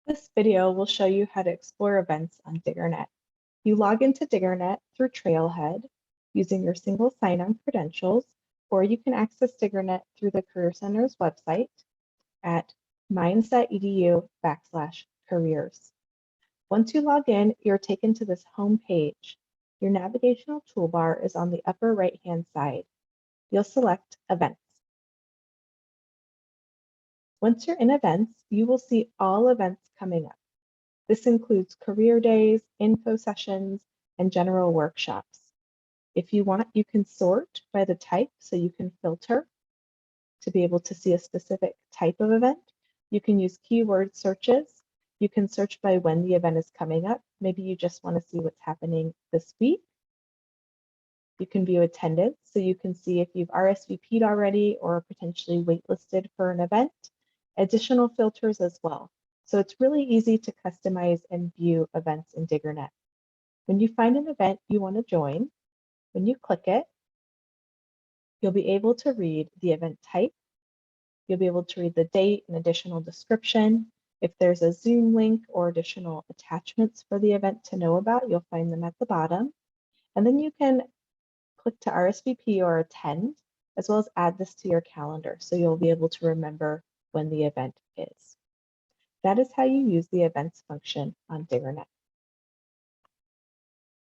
This video will show you how to explore events on DiggerNet. You log into DiggerNet through Trailhead using your single sign-on credentials, or you can access DiggerNet through the Career Center's website at mines.edu/careers. Once you log in, you're taken to this home page. Your navigational toolbar is on the upper right-hand side. You'll select Events. Once you're in Events, you will see all events coming up. This includes career days, info sessions, and general workshops. If you want, you can sort by the type, so you can filter to be able to see a specific type of event. You can use keyword searches. You can search by when the event is coming up. Maybe you just want to see what's happening this week. You can view attendance, so you can see if you've RSVP'd already or potentially waitlisted for an event. Additional filters as well. So it's really easy to customize and view events in DiggerNet. When you find an event you want to join, when you click it, you'll be able to read the event type. You'll be able to read the date and additional description. If there's a Zoom link or additional attachments for the event to know about, you'll find them at the bottom. And then you can click to RSVP or attend, as well as add this to your calendar, so you'll be able to remember when the event is. That is how you use the events function on DiggerNet.